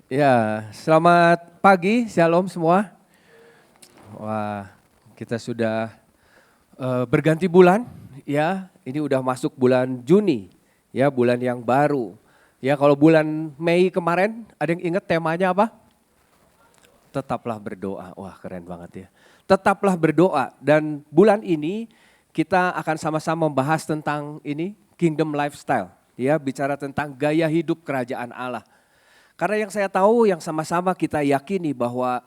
Ya, selamat pagi, shalom semua. Wah, kita sudah berganti bulan, ya. Ini udah masuk bulan Juni, ya, bulan yang baru. Ya, kalau bulan Mei kemarin, ada yang ingat temanya apa? Tetaplah berdoa. Wah, keren banget ya. Tetaplah berdoa. Dan bulan ini kita akan sama-sama membahas tentang ini, Kingdom Lifestyle. Ya, bicara tentang gaya hidup kerajaan Allah. Karena yang saya tahu, yang sama-sama kita yakini bahwa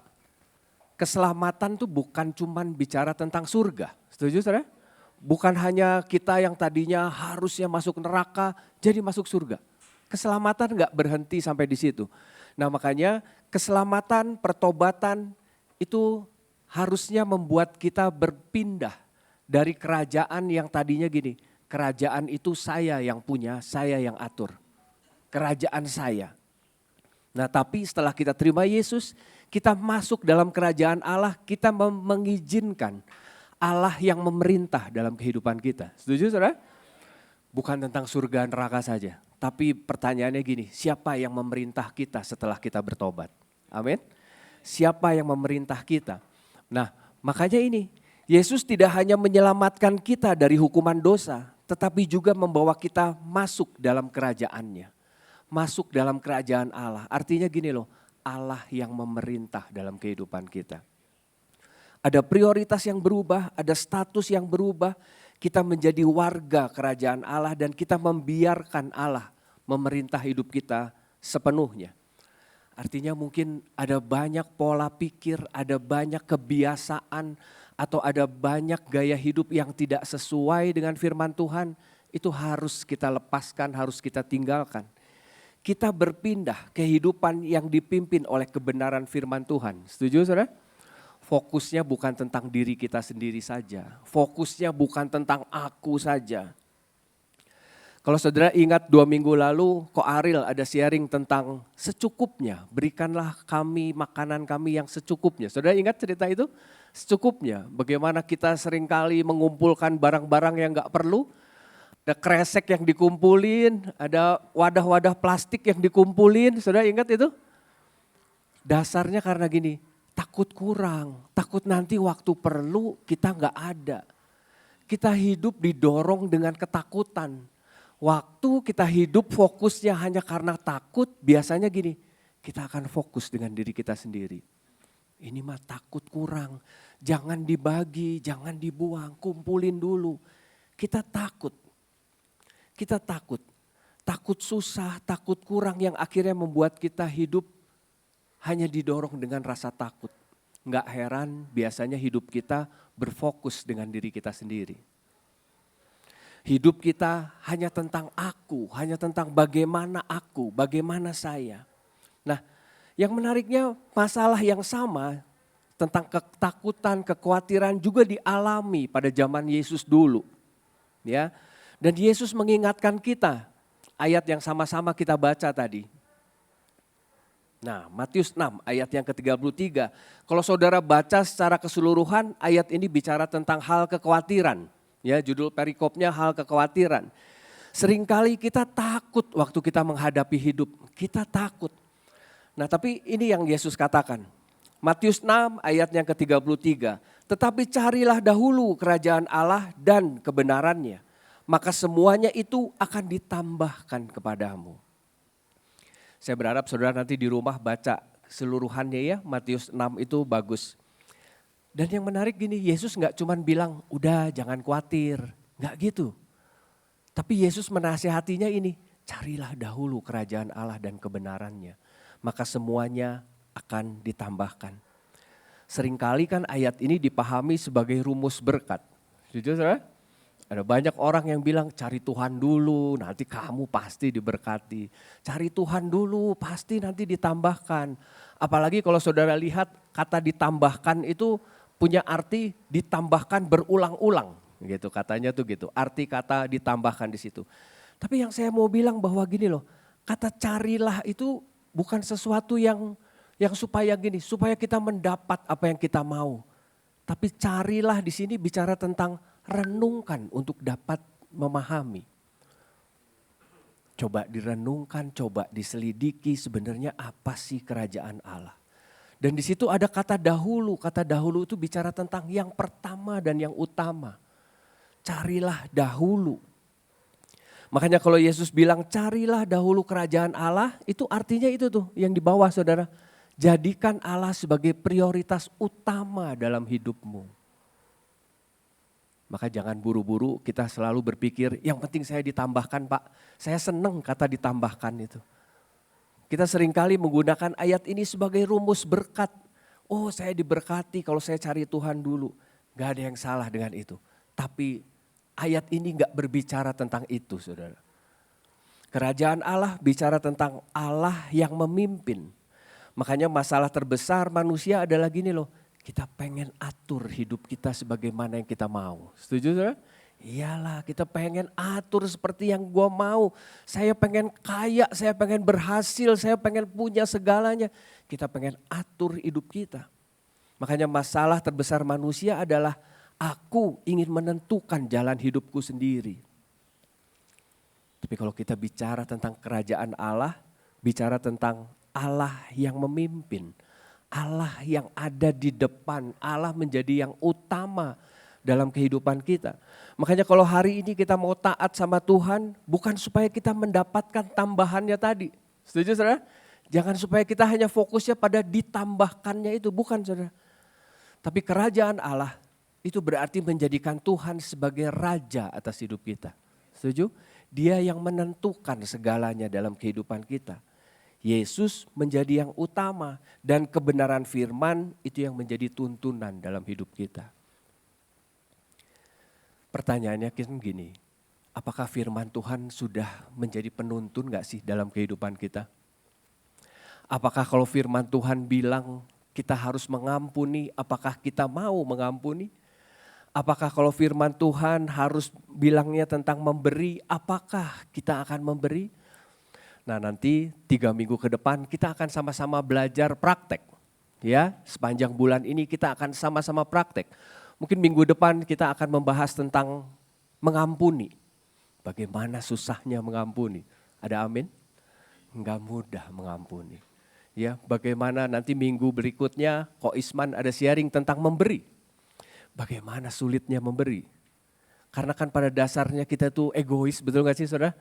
keselamatan tuh bukan cuman bicara tentang surga. Setuju saudara? Bukan hanya kita yang tadinya harusnya masuk neraka jadi masuk surga. Keselamatan nggak berhenti sampai di situ. Nah makanya keselamatan, pertobatan itu harusnya membuat kita berpindah dari kerajaan yang tadinya gini. Kerajaan itu saya yang punya, saya yang atur. Kerajaan saya. Nah tapi setelah kita terima Yesus, kita masuk dalam kerajaan Allah, kita mengizinkan Allah yang memerintah dalam kehidupan kita. Setuju saudara? Bukan tentang surga neraka saja. Tapi pertanyaannya gini, siapa yang memerintah kita setelah kita bertobat? Amin. Siapa yang memerintah kita? Nah makanya ini, Yesus tidak hanya menyelamatkan kita dari hukuman dosa, tetapi juga membawa kita masuk dalam kerajaannya. Masuk dalam kerajaan Allah. Artinya gini loh, Allah yang memerintah dalam kehidupan kita. Ada prioritas yang berubah, ada status yang berubah. Kita menjadi warga kerajaan Allah dan kita membiarkan Allah memerintah hidup kita sepenuhnya. Artinya mungkin ada banyak pola pikir, ada banyak kebiasaan atau ada banyak gaya hidup yang tidak sesuai dengan firman Tuhan. Itu harus kita lepaskan, harus kita tinggalkan. Kita berpindah kehidupan yang dipimpin oleh kebenaran firman Tuhan. Setuju saudara? Fokusnya bukan tentang diri kita sendiri saja. Fokusnya bukan tentang aku saja. Kalau saudara ingat 2 minggu lalu, Ko Aril ada sharing tentang secukupnya. Berikanlah kami makanan kami yang secukupnya. Saudara ingat cerita itu? Secukupnya. Bagaimana kita seringkali mengumpulkan barang-barang yang gak perlu. Ada kresek yang dikumpulin, ada wadah-wadah plastik yang dikumpulin, saudara ingat itu? Dasarnya karena gini, takut kurang, takut nanti waktu perlu kita nggak ada. Kita hidup didorong dengan ketakutan. Waktu kita hidup fokusnya hanya karena takut, biasanya gini, kita akan fokus dengan diri kita sendiri. Ini mah takut kurang, jangan dibagi, jangan dibuang, kumpulin dulu. Kita takut. Kita takut susah, takut kurang yang akhirnya membuat kita hidup hanya didorong dengan rasa takut. Nggak heran biasanya hidup kita berfokus dengan diri kita sendiri. Hidup kita hanya tentang aku, hanya tentang bagaimana aku, bagaimana saya. Nah yang menariknya masalah yang sama tentang ketakutan, kekhawatiran juga dialami pada zaman Yesus dulu. Ya. Dan Yesus mengingatkan kita, ayat yang sama-sama kita baca tadi. Nah Matius 6 ayat yang ke-33. Kalau saudara baca secara keseluruhan ayat ini bicara tentang hal kekhawatiran. Ya, judul perikopnya hal kekhawatiran. Seringkali kita takut waktu kita menghadapi hidup, kita takut. Nah tapi ini yang Yesus katakan. Matius 6 ayat yang ke-33. Tetapi carilah dahulu kerajaan Allah dan kebenarannya. Maka semuanya itu akan ditambahkan kepadamu. Saya berharap saudara nanti di rumah baca seluruhannya ya, Matius 6 itu bagus. Dan yang menarik gini, Yesus gak cuman bilang udah jangan khawatir, gak gitu. Tapi Yesus menasihatinya ini, carilah dahulu kerajaan Allah dan kebenarannya. Maka semuanya akan ditambahkan. Seringkali kan ayat ini dipahami sebagai rumus berkat. Jujur saudara? Ada banyak orang yang bilang cari Tuhan dulu nanti kamu pasti diberkati. Cari Tuhan dulu pasti nanti ditambahkan. Apalagi kalau saudara lihat kata ditambahkan itu punya arti ditambahkan berulang-ulang. Gitu katanya tuh gitu, arti kata ditambahkan di situ. Tapi yang saya mau bilang bahwa gini loh, kata carilah itu bukan sesuatu yang supaya gini, supaya kita mendapat apa yang kita mau. Tapi carilah di sini bicara tentang renungkan untuk dapat memahami. Coba direnungkan, coba diselidiki sebenarnya apa sih kerajaan Allah. Dan di situ ada kata dahulu itu bicara tentang yang pertama dan yang utama. Carilah dahulu. Makanya kalau Yesus bilang carilah dahulu kerajaan Allah, itu artinya itu tuh yang di bawah saudara. Jadikan Allah sebagai prioritas utama dalam hidupmu. Maka jangan buru-buru kita selalu berpikir yang penting saya ditambahkan Pak. Saya senang kata ditambahkan itu. Kita seringkali menggunakan ayat ini sebagai rumus berkat. Oh saya diberkati kalau saya cari Tuhan dulu. Gak ada yang salah dengan itu. Tapi ayat ini gak berbicara tentang itu saudara. Kerajaan Allah bicara tentang Allah yang memimpin. Makanya masalah terbesar manusia adalah gini loh. Kita pengen atur hidup kita sebagaimana yang kita mau. Setuju saudara? Iyalah kita pengen atur seperti yang gue mau. Saya pengen kaya, saya pengen berhasil, saya pengen punya segalanya. Kita pengen atur hidup kita. Makanya masalah terbesar manusia adalah aku ingin menentukan jalan hidupku sendiri. Tapi kalau kita bicara tentang kerajaan Allah, bicara tentang Allah yang memimpin. Allah yang ada di depan, Allah menjadi yang utama dalam kehidupan kita. Makanya kalau hari ini kita mau taat sama Tuhan, bukan supaya kita mendapatkan tambahannya tadi. Setuju saudara? Jangan supaya kita hanya fokusnya pada ditambahkannya itu, bukan saudara. Tapi kerajaan Allah itu berarti menjadikan Tuhan sebagai raja atas hidup kita. Setuju? Dia yang menentukan segalanya dalam kehidupan kita. Yesus menjadi yang utama dan kebenaran firman itu yang menjadi tuntunan dalam hidup kita. Pertanyaannya kan gini, apakah firman Tuhan sudah menjadi penuntun gak sih dalam kehidupan kita? Apakah kalau firman Tuhan bilang kita harus mengampuni, apakah kita mau mengampuni? Apakah kalau firman Tuhan harus bilangnya tentang memberi, apakah kita akan memberi? Nah nanti 3 minggu ke depan kita akan sama-sama belajar praktek. Ya, sepanjang bulan ini kita akan sama-sama praktek. Mungkin minggu depan kita akan membahas tentang mengampuni. Bagaimana susahnya mengampuni. Ada amin? Enggak mudah mengampuni. Ya, bagaimana nanti minggu berikutnya Ko Isman ada sharing tentang memberi. Bagaimana sulitnya memberi. Karena kan pada dasarnya kita tuh egois, betul gak sih saudara?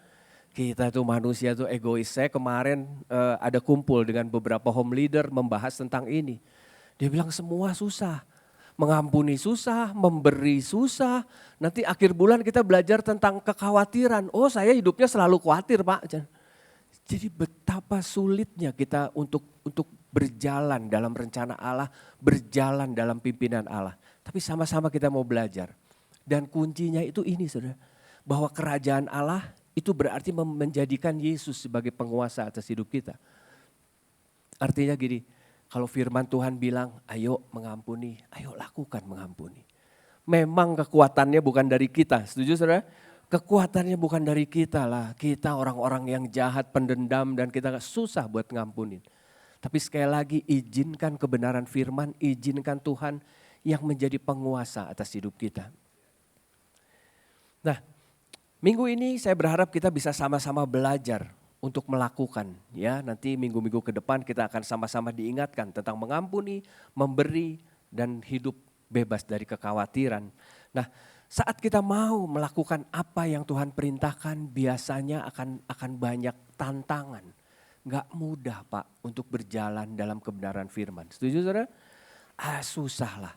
Kita tuh manusia tuh egois. Saya kemarin ada kumpul dengan beberapa home leader membahas tentang ini. Dia bilang semua susah. Mengampuni susah, memberi susah. Nanti akhir bulan kita belajar tentang kekhawatiran. Oh saya hidupnya selalu khawatir Pak. Jadi betapa sulitnya kita untuk berjalan dalam rencana Allah. Berjalan dalam pimpinan Allah. Tapi sama-sama kita mau belajar. Dan kuncinya itu ini saudara. Bahwa kerajaan Allah itu berarti menjadikan Yesus sebagai penguasa atas hidup kita. Artinya gini, kalau firman Tuhan bilang ayo mengampuni, ayo lakukan mengampuni. Memang kekuatannya bukan dari kita, setuju saudara? Kekuatannya bukan dari kita lah, kita orang-orang yang jahat, pendendam dan kita susah buat ngampunin. Tapi sekali lagi izinkan kebenaran firman, izinkan Tuhan yang menjadi penguasa atas hidup kita. Nah, minggu ini saya berharap kita bisa sama-sama belajar untuk melakukan. Ya, nanti minggu-minggu ke depan kita akan sama-sama diingatkan tentang mengampuni, memberi, dan hidup bebas dari kekhawatiran. Nah, saat kita mau melakukan apa yang Tuhan perintahkan, biasanya akan banyak tantangan. Gak mudah Pak untuk berjalan dalam kebenaran firman. Setuju saudara? Susah lah.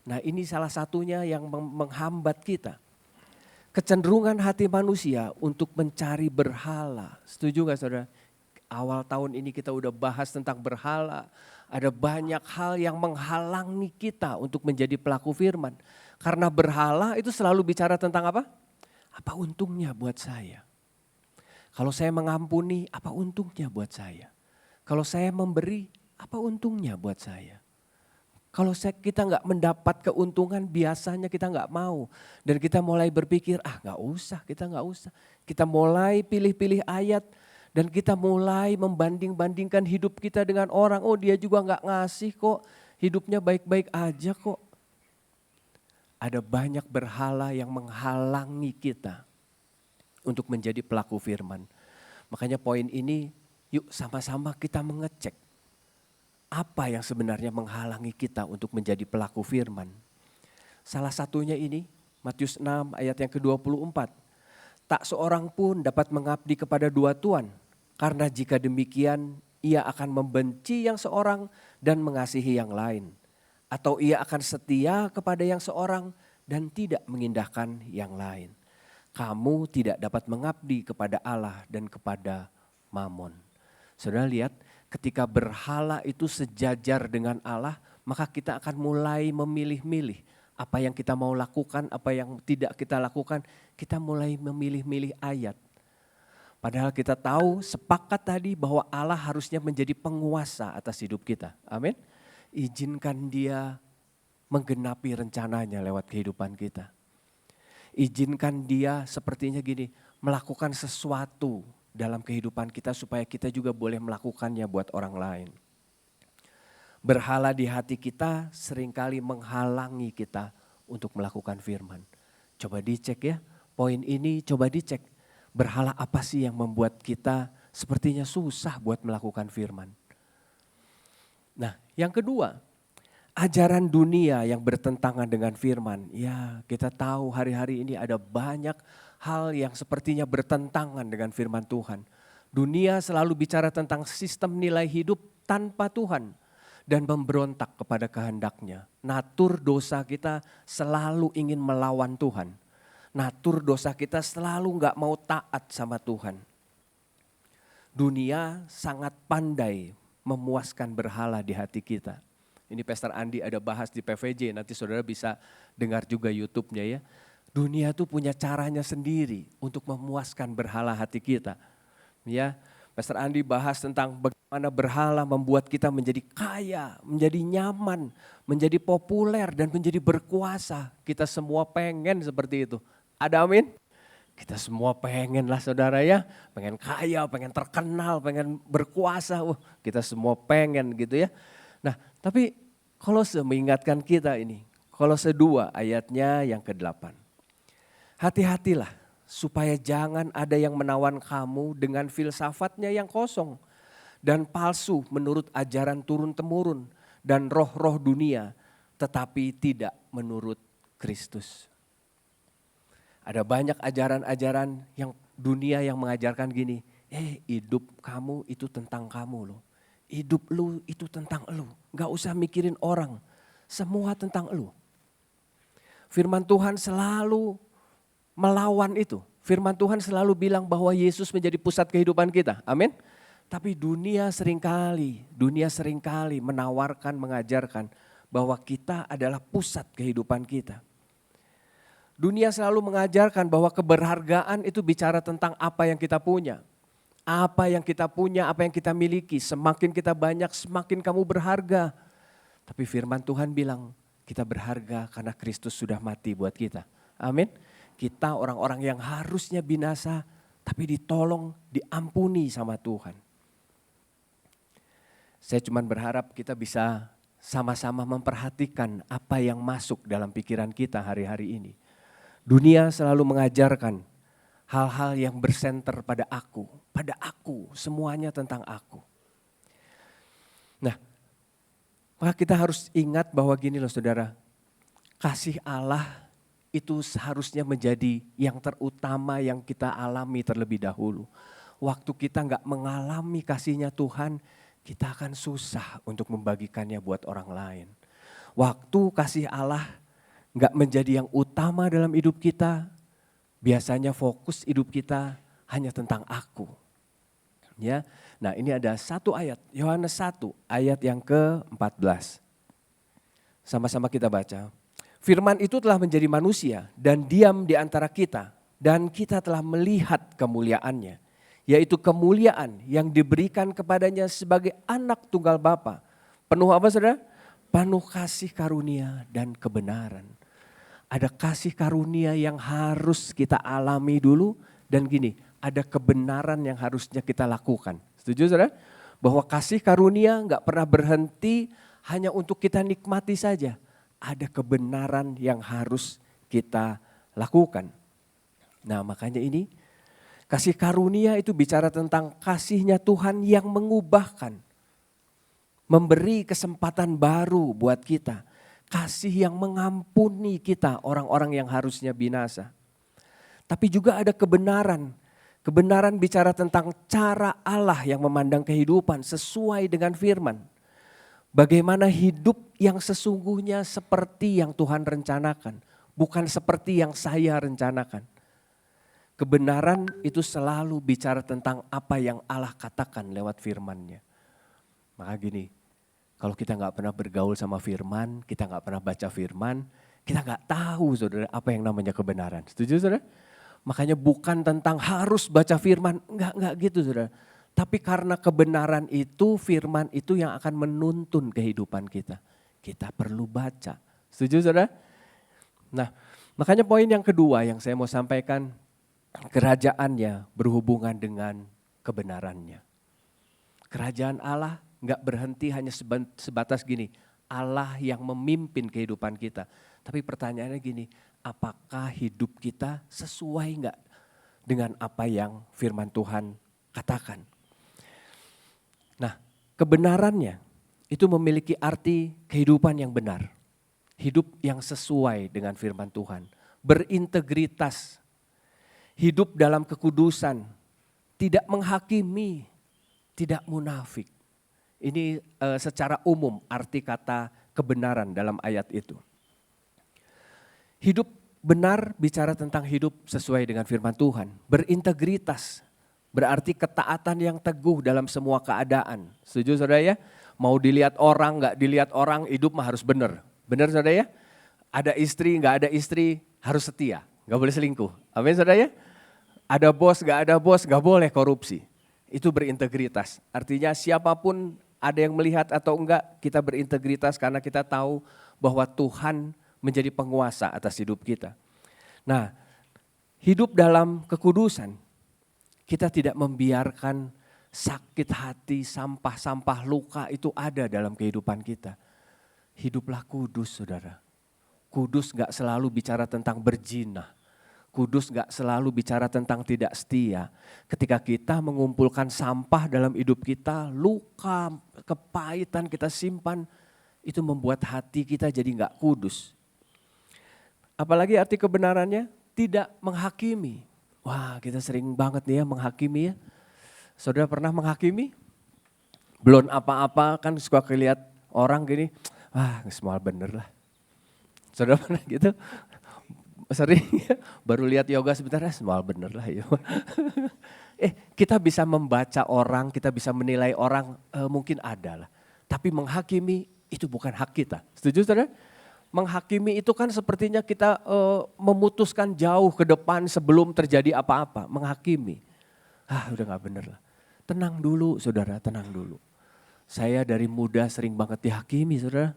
Nah ini salah satunya yang menghambat kita. Kecenderungan hati manusia untuk mencari berhala. Setuju gak saudara? Awal tahun ini kita udah bahas tentang berhala. Ada banyak hal yang menghalangi kita untuk menjadi pelaku firman. Karena berhala itu selalu bicara tentang apa? Apa untungnya buat saya? Kalau saya mengampuni, apa untungnya buat saya? Kalau saya memberi, apa untungnya buat saya? Kalau kita nggak mendapat keuntungan, biasanya kita nggak mau. Dan kita mulai berpikir, nggak usah, kita nggak usah. Kita mulai pilih-pilih ayat dan kita mulai membanding-bandingkan hidup kita dengan orang. Oh dia juga nggak ngasih kok, hidupnya baik-baik aja kok. Ada banyak berhala yang menghalangi kita untuk menjadi pelaku firman. Makanya poin ini yuk sama-sama kita mengecek apa yang sebenarnya menghalangi kita untuk menjadi pelaku firman. Salah satunya ini Matius 6 ayat yang ke-24. Tak seorang pun dapat mengabdi kepada dua tuan, karena jika demikian ia akan membenci yang seorang dan mengasihi yang lain. Atau ia akan setia kepada yang seorang dan tidak mengindahkan yang lain. Kamu tidak dapat mengabdi kepada Allah dan kepada Mamon. Saudara lihat, ketika berhala itu sejajar dengan Allah, maka kita akan mulai memilih-milih apa yang kita mau lakukan, apa yang tidak kita lakukan. Kita mulai memilih-milih ayat. Padahal kita tahu, sepakat tadi bahwa Allah harusnya menjadi penguasa atas hidup kita. Amin. Izinkan Dia menggenapi rencananya lewat kehidupan kita. Izinkan Dia sepertinya gini, melakukan sesuatu dalam kehidupan kita supaya kita juga boleh melakukannya buat orang lain. Berhala di hati kita seringkali menghalangi kita untuk melakukan firman. Coba dicek ya, poin ini coba dicek. Berhala apa sih yang membuat kita sepertinya susah buat melakukan firman. Nah yang kedua, ajaran dunia yang bertentangan dengan firman. Ya kita tahu hari-hari ini ada banyak hal yang sepertinya bertentangan dengan firman Tuhan. Dunia selalu bicara tentang sistem nilai hidup tanpa Tuhan dan memberontak kepada kehendaknya. Natur dosa kita selalu ingin melawan Tuhan. Natur dosa kita selalu gak mau taat sama Tuhan. Dunia sangat pandai memuaskan berhala di hati kita. Ini Pastor Andi ada bahas di PVJ, nanti saudara bisa dengar juga YouTube-nya ya. Dunia tuh punya caranya sendiri untuk memuaskan berhala hati kita. Ya, Pastor Andi bahas tentang bagaimana berhala membuat kita menjadi kaya, menjadi nyaman, menjadi populer dan menjadi berkuasa. Kita semua pengen seperti itu. Ada amin? Kita semua pengen lah saudara ya, pengen kaya, pengen terkenal, pengen berkuasa. Kita semua pengen gitu ya. Nah tapi Kolose mengingatkan kita ini, Kolose 2 ayatnya yang ke-8. Hati-hatilah supaya jangan ada yang menawan kamu dengan filsafatnya yang kosong dan palsu menurut ajaran turun-temurun dan roh-roh dunia, tetapi tidak menurut Kristus. Ada banyak ajaran-ajaran yang dunia yang mengajarkan gini, hidup kamu itu tentang kamu loh. Hidup lu itu tentang lu, gak usah mikirin orang, semua tentang lu. Firman Tuhan selalu melawan itu. Firman Tuhan selalu bilang bahwa Yesus menjadi pusat kehidupan kita, amin. Tapi dunia seringkali menawarkan, mengajarkan bahwa kita adalah pusat kehidupan kita. Dunia selalu mengajarkan bahwa keberhargaan itu bicara tentang apa yang kita punya. Apa yang kita punya, apa yang kita miliki. Semakin kita banyak, semakin kamu berharga. Tapi firman Tuhan bilang kita berharga karena Kristus sudah mati buat kita. Amin. Kita orang-orang yang harusnya binasa, tapi ditolong, diampuni sama Tuhan. Saya cuma berharap kita bisa sama-sama memperhatikan apa yang masuk dalam pikiran kita hari-hari ini. Dunia selalu mengajarkan hal-hal yang bersenter pada aku, semuanya tentang aku. Nah, maka kita harus ingat bahwa gini loh saudara, kasih Allah itu seharusnya menjadi yang terutama yang kita alami terlebih dahulu. Waktu kita gak mengalami kasihnya Tuhan, kita akan susah untuk membagikannya buat orang lain. Waktu kasih Allah gak menjadi yang utama dalam hidup kita, biasanya fokus hidup kita hanya tentang aku. Ya, nah ini ada satu ayat, Yohanes 1 ayat yang ke-14. Sama-sama kita baca. Firman itu telah menjadi manusia dan diam di antara kita, dan kita telah melihat kemuliaannya, yaitu kemuliaan yang diberikan kepadanya sebagai anak tunggal Bapa. Penuh apa saudara? Penuh kasih karunia dan kebenaran. Ada kasih karunia yang harus kita alami dulu dan gini, ada kebenaran yang harusnya kita lakukan. Setuju saudara? Bahwa kasih karunia gak pernah berhenti hanya untuk kita nikmati saja. Ada kebenaran yang harus kita lakukan. Nah makanya ini Kasih karunia itu bicara tentang kasihnya Tuhan yang mengubahkan. Memberi kesempatan baru buat kita. Kasih yang mengampuni kita, orang-orang yang harusnya binasa. Tapi juga ada kebenaran. Kebenaran bicara tentang cara Allah yang memandang kehidupan sesuai dengan firman. Bagaimana hidup yang sesungguhnya seperti yang Tuhan rencanakan. Bukan seperti yang saya rencanakan. Kebenaran itu selalu bicara tentang apa yang Allah katakan lewat firman-Nya. Maka gini, kalau kita nggak pernah bergaul sama firman, kita nggak pernah baca firman, kita nggak tahu saudara apa yang namanya kebenaran. Setuju saudara? Makanya bukan tentang harus baca firman, enggak gitu saudara. Tapi karena kebenaran itu, firman itu yang akan menuntun kehidupan kita. Kita perlu baca. Setuju saudara? Nah, makanya poin yang kedua yang saya mau sampaikan, kerajaannya berhubungan dengan kebenarannya. Kerajaan Allah enggak berhenti hanya sebatas gini, Allah yang memimpin kehidupan kita. Tapi pertanyaannya gini, apakah hidup kita sesuai enggak dengan apa yang firman Tuhan katakan? Nah, kebenarannya itu memiliki arti kehidupan yang benar. Hidup yang sesuai dengan firman Tuhan. Berintegritas. Hidup dalam kekudusan. Tidak menghakimi. Tidak munafik. Ini secara umum arti kata kebenaran dalam ayat itu. Hidup benar bicara tentang hidup sesuai dengan firman Tuhan. Berintegritas. Berarti ketaatan yang teguh dalam semua keadaan. Setuju saudara ya? Mau dilihat orang, gak dilihat orang, hidup mah harus benar. Benar saudara ya? Ada istri, gak ada istri, harus setia. Gak boleh selingkuh. Amin saudara ya? Ada bos, gak ada bos, gak boleh korupsi. Itu berintegritas. Artinya siapapun ada yang melihat atau enggak, kita berintegritas karena kita tahu bahwa Tuhan menjadi penguasa atas hidup kita. Nah, hidup dalam kekudusan, kita tidak membiarkan sakit hati, sampah-sampah luka itu ada dalam kehidupan kita. Hiduplah kudus saudara. Kudus gak selalu bicara tentang berzina. Kudus gak selalu bicara tentang tidak setia. Ketika kita mengumpulkan sampah dalam hidup kita, luka, kepahitan kita simpan, itu membuat hati kita jadi gak kudus. Apalagi arti kebenarannya, tidak menghakimi. Wah, kita sering banget nih ya menghakimi ya. Saudara pernah menghakimi? Belum apa-apa kan suka lihat orang gini, wah semua bener lah. Saudara pernah gitu? Sering ya, baru lihat yoga sebentar, semua bener lah ya. Kita bisa membaca orang, kita bisa menilai orang, mungkin ada lah. Tapi menghakimi itu bukan hak kita. Setuju saudara? Menghakimi itu kan sepertinya kita memutuskan jauh ke depan sebelum terjadi apa-apa. Menghakimi. Udah gak bener lah. Tenang dulu saudara, tenang dulu. Saya dari muda sering banget dihakimi saudara.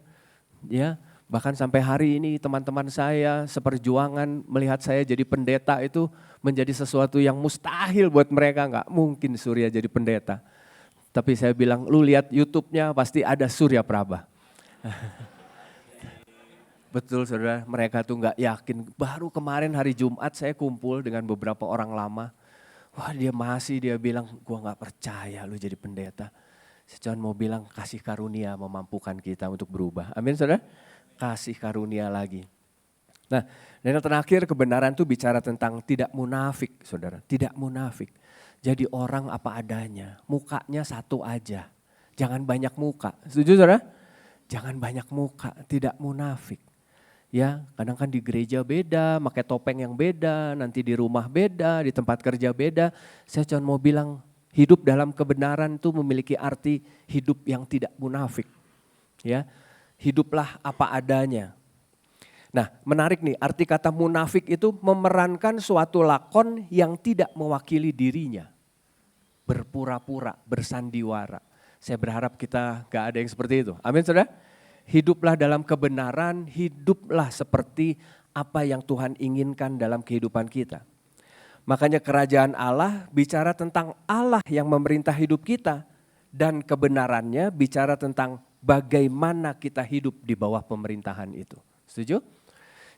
Ya, bahkan sampai hari ini teman-teman saya seperjuangan melihat saya jadi pendeta itu menjadi sesuatu yang mustahil buat mereka. Gak mungkin Surya jadi pendeta. Tapi saya bilang, lu lihat YouTube-nya pasti ada Surya Prabha. Betul saudara, mereka tuh gak yakin. Baru kemarin hari Jumat saya kumpul dengan beberapa orang lama. Wah dia bilang, gua gak percaya lu jadi pendeta. Saya cuma mau bilang kasih karunia memampukan kita untuk berubah. Amin saudara, kasih karunia lagi. Nah, dan yang terakhir kebenaran itu bicara tentang tidak munafik saudara. Tidak munafik, jadi orang apa adanya, mukanya satu aja. Jangan banyak muka, setuju saudara? Jangan banyak muka, tidak munafik. Ya, kadang kan di gereja beda, pakai topeng yang beda, nanti di rumah beda, di tempat kerja beda. Saya cuma mau bilang hidup dalam kebenaran itu memiliki arti hidup yang tidak munafik. Ya, hiduplah apa adanya. Nah, menarik nih, arti kata munafik itu memerankan suatu lakon yang tidak mewakili dirinya. Berpura-pura, bersandiwara. Saya berharap kita gak ada yang seperti itu. Amin saudara? Hiduplah dalam kebenaran, hiduplah seperti apa yang Tuhan inginkan dalam kehidupan kita. Makanya kerajaan Allah bicara tentang Allah yang memerintah hidup kita. Dan kebenarannya bicara tentang bagaimana kita hidup di bawah pemerintahan itu. Setuju?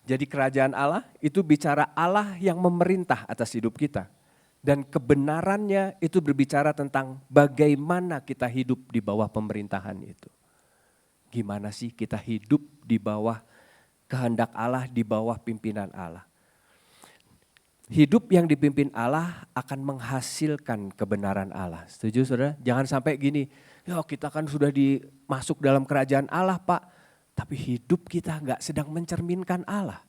Jadi kerajaan Allah itu bicara Allah yang memerintah atas hidup kita. Dan kebenarannya itu berbicara tentang bagaimana kita hidup di bawah pemerintahan itu. Gimana sih kita hidup di bawah kehendak Allah, di bawah pimpinan Allah. Hidup yang dipimpin Allah akan menghasilkan kebenaran Allah. Setuju saudara? Jangan sampai gini, ya kita kan sudah masuk dalam kerajaan Allah Pak, tapi hidup kita nggak sedang mencerminkan Allah.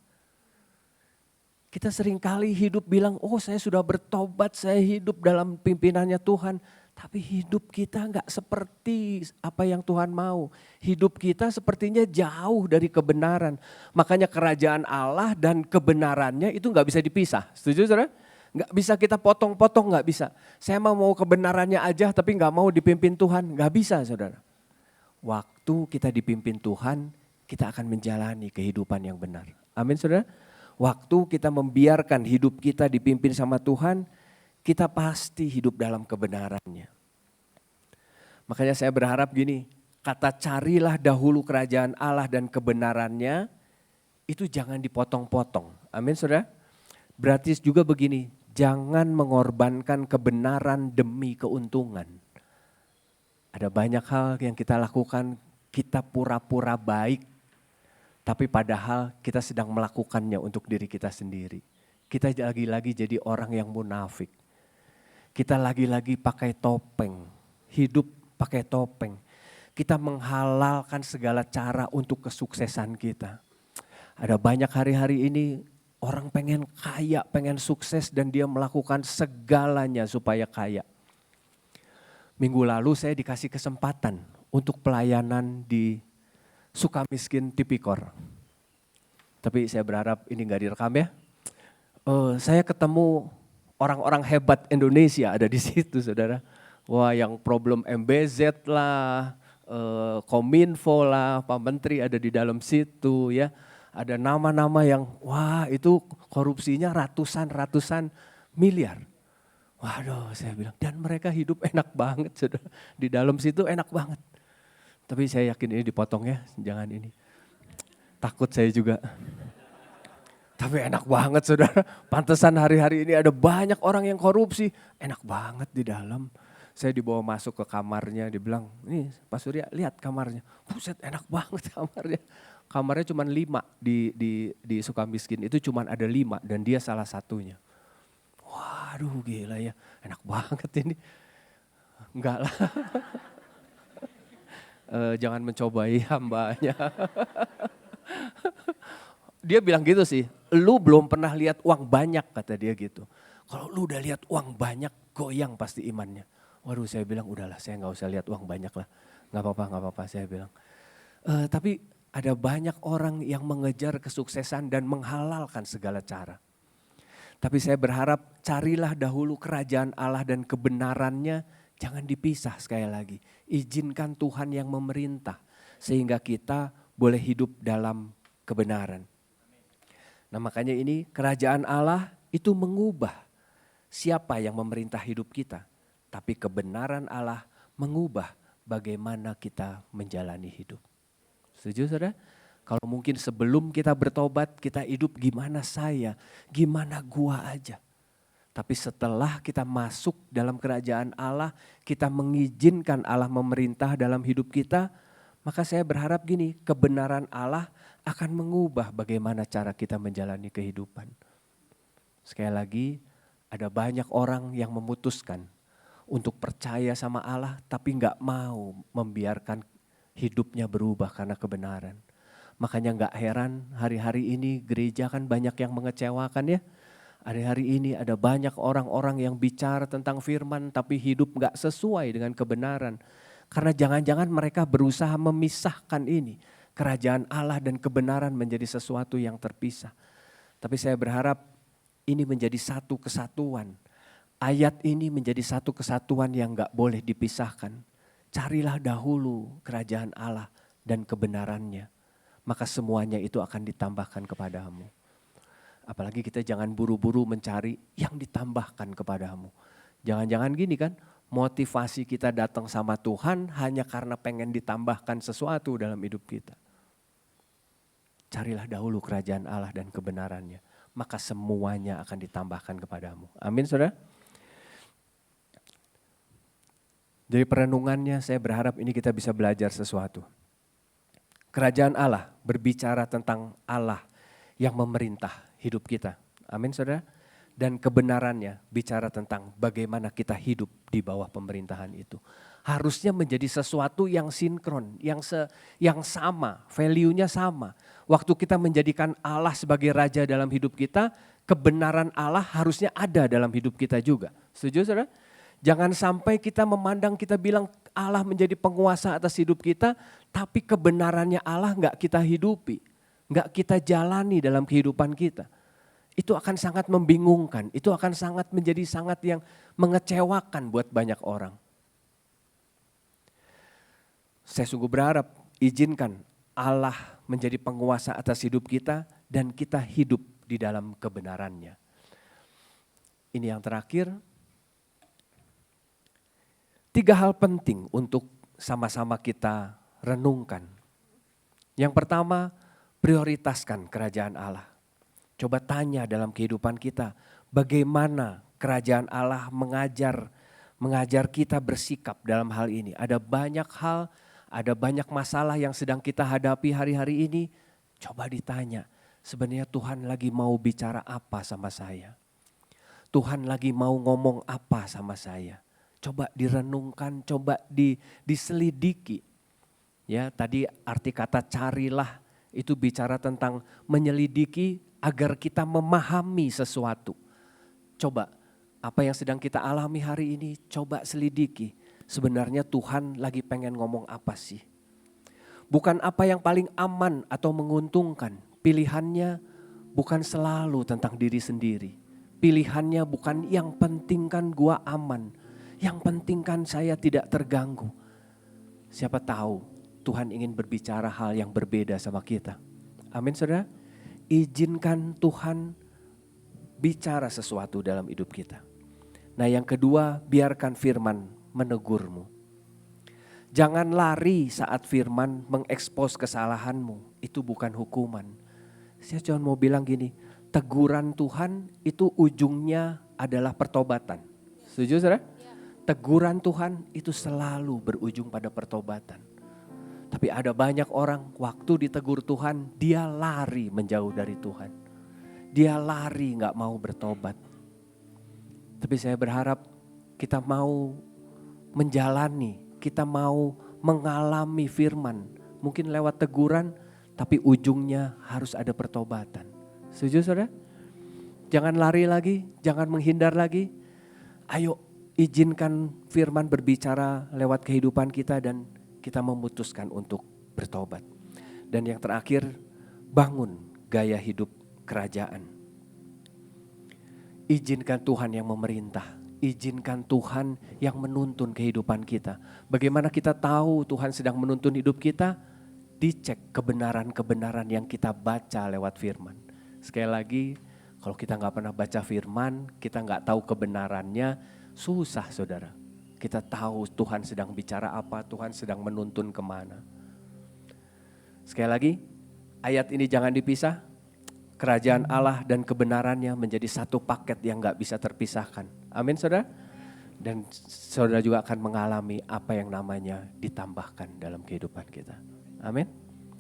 Kita seringkali hidup bilang, oh saya sudah bertobat, saya hidup dalam pimpinannya Tuhan. Tapi hidup kita nggak seperti apa yang Tuhan mau. Hidup kita sepertinya jauh dari kebenaran. Makanya kerajaan Allah dan kebenarannya itu nggak bisa dipisah. Setuju saudara? Nggak bisa kita potong-potong, nggak bisa. Saya mau kebenarannya aja tapi nggak mau dipimpin Tuhan. Nggak bisa saudara. Waktu kita dipimpin Tuhan, kita akan menjalani kehidupan yang benar. Amin saudara? Waktu kita membiarkan hidup kita dipimpin sama Tuhan, kita pasti hidup dalam kebenarannya. Makanya saya berharap gini, kata carilah dahulu kerajaan Allah dan kebenarannya, itu jangan dipotong-potong. Amin saudara? Berarti juga begini, jangan mengorbankan kebenaran demi keuntungan. Ada banyak hal yang kita lakukan, kita pura-pura baik, tapi padahal kita sedang melakukannya untuk diri kita sendiri. Kita lagi-lagi jadi orang yang munafik. Kita lagi-lagi pakai topeng, hidup pakai topeng. Kita menghalalkan segala cara untuk kesuksesan kita. Ada banyak hari-hari ini orang pengen kaya, pengen sukses dan dia melakukan segalanya supaya kaya. Minggu lalu saya dikasih kesempatan untuk pelayanan di Sukamiskin Tipikor. Tapi saya berharap ini gak direkam ya. Saya ketemu orang-orang hebat Indonesia ada di situ saudara. Wah yang problem MBZ lah, Kominfo lah, Pak Menteri ada di dalam situ ya. Ada nama-nama yang wah itu korupsinya ratusan miliar. Waduh saya bilang dan mereka hidup enak banget saudara. Di dalam situ enak banget. Tapi saya yakin ini dipotong ya, jangan ini. Takut saya juga. Tapi enak banget saudara, pantesan hari-hari ini ada banyak orang yang korupsi. Enak banget di dalam. Saya dibawa masuk ke kamarnya, dibilang, nih Pak Surya lihat kamarnya. Buset enak banget kamarnya. Kamarnya cuma 5 di Sukamiskin, itu cuma ada 5 dan dia salah satunya. Waduh gila ya, enak banget ini. Enggak lah. Jangan mencobai hambanya. Dia bilang gitu sih, lu belum pernah lihat uang banyak kata dia gitu. Kalau lu udah lihat uang banyak goyang pasti imannya. Waduh saya bilang udahlah saya gak usah lihat uang banyak lah. Gak apa-apa saya bilang. Tapi ada banyak orang yang mengejar kesuksesan dan menghalalkan segala cara. Tapi saya berharap carilah dahulu kerajaan Allah dan kebenarannya. Jangan dipisah sekali lagi. Izinkan Tuhan yang memerintah. Sehingga kita boleh hidup dalam kebenaran. Nah makanya ini kerajaan Allah itu mengubah siapa yang memerintah hidup kita. Tapi kebenaran Allah mengubah bagaimana kita menjalani hidup. Setuju saudara? Kalau mungkin sebelum kita bertobat kita hidup gimana saya, gimana gua aja. Tapi setelah kita masuk dalam kerajaan Allah, kita mengizinkan Allah memerintah dalam hidup kita, maka saya berharap gini, kebenaran Allah akan mengubah bagaimana cara kita menjalani kehidupan. Sekali lagi, ada banyak orang yang memutuskan untuk percaya sama Allah, tapi gak mau membiarkan hidupnya berubah karena kebenaran. Makanya gak heran hari-hari ini gereja kan banyak yang mengecewakan ya. Hari-hari ini ada banyak orang-orang yang bicara tentang firman tapi hidup gak sesuai dengan kebenaran. Karena jangan-jangan mereka berusaha memisahkan ini. Kerajaan Allah dan kebenaran menjadi sesuatu yang terpisah. Tapi saya berharap ini menjadi satu kesatuan. Ayat ini menjadi satu kesatuan yang gak boleh dipisahkan. Carilah dahulu kerajaan Allah dan kebenarannya. Maka semuanya itu akan ditambahkan kepadamu. Apalagi kita jangan buru-buru mencari yang ditambahkan kepadamu. Jangan-jangan gini kan, motivasi kita datang sama Tuhan hanya karena pengen ditambahkan sesuatu dalam hidup kita. Carilah dahulu kerajaan Allah dan kebenarannya, maka semuanya akan ditambahkan kepadamu. Amin saudara. Jadi perenungannya saya berharap ini kita bisa belajar sesuatu. Kerajaan Allah berbicara tentang Allah yang memerintah hidup kita. Amin saudara. Dan kebenarannya bicara tentang bagaimana kita hidup di bawah pemerintahan itu. Harusnya menjadi sesuatu yang sinkron, yang sama, value-nya sama. Waktu kita menjadikan Allah sebagai raja dalam hidup kita, kebenaran Allah harusnya ada dalam hidup kita juga. Setuju saudara? Jangan sampai kita memandang, kita bilang Allah menjadi penguasa atas hidup kita, tapi kebenarannya Allah enggak kita hidupi, enggak kita jalani dalam kehidupan kita. Itu akan sangat membingungkan, itu akan menjadi sangat yang mengecewakan buat banyak orang. Saya sungguh berharap, izinkan Allah menjadi penguasa atas hidup kita dan kita hidup di dalam kebenarannya. Ini yang terakhir. 3 hal penting untuk sama-sama kita renungkan. Yang pertama, prioritaskan kerajaan Allah. Coba tanya dalam kehidupan kita, bagaimana kerajaan Allah mengajar kita bersikap dalam hal ini. Ada banyak hal, ada banyak masalah yang sedang kita hadapi hari-hari ini. Coba ditanya, sebenarnya Tuhan lagi mau bicara apa sama saya? Tuhan lagi mau ngomong apa sama saya? Coba direnungkan, coba diselidiki. Ya, tadi arti kata carilah itu bicara tentang menyelidiki agar kita memahami sesuatu. Coba apa yang sedang kita alami hari ini, coba selidiki. Sebenarnya Tuhan lagi pengen ngomong apa sih? Bukan apa yang paling aman atau menguntungkan. Pilihannya bukan selalu tentang diri sendiri. Pilihannya bukan yang penting kan gua aman. Yang penting kan saya tidak terganggu. Siapa tahu Tuhan ingin berbicara hal yang berbeda sama kita. Amin saudara. Izinkan Tuhan bicara sesuatu dalam hidup kita. Nah yang kedua, biarkan firman menegurmu. Jangan lari saat firman mengekspos kesalahanmu. Itu bukan hukuman. Saya cuma mau bilang gini, teguran Tuhan itu ujungnya adalah pertobatan. Setuju saudara? Teguran Tuhan itu selalu berujung pada pertobatan. Tapi ada banyak orang waktu ditegur Tuhan, dia lari menjauh dari Tuhan. Dia lari gak mau bertobat. Tapi saya berharap kita mau menjalani, kita mau mengalami firman. Mungkin lewat teguran, tapi ujungnya harus ada pertobatan. Setuju saudara? Jangan lari lagi, jangan menghindar lagi. Ayo izinkan firman berbicara lewat kehidupan kita dan kita memutuskan untuk bertobat. Dan yang terakhir, bangun gaya hidup kerajaan. Izinkan Tuhan yang memerintah. Izinkan Tuhan yang menuntun kehidupan kita. Bagaimana kita tahu Tuhan sedang menuntun hidup kita? Dicek kebenaran-kebenaran yang kita baca lewat firman. Sekali lagi, kalau kita gak pernah baca firman, kita gak tahu kebenarannya, susah saudara. Kita tahu Tuhan sedang bicara apa, Tuhan sedang menuntun kemana. Sekali lagi, ayat ini jangan dipisah. Kerajaan Allah dan kebenarannya menjadi satu paket yang gak bisa terpisahkan. Amin saudara. Dan saudara juga akan mengalami apa yang namanya ditambahkan dalam kehidupan kita. Amin.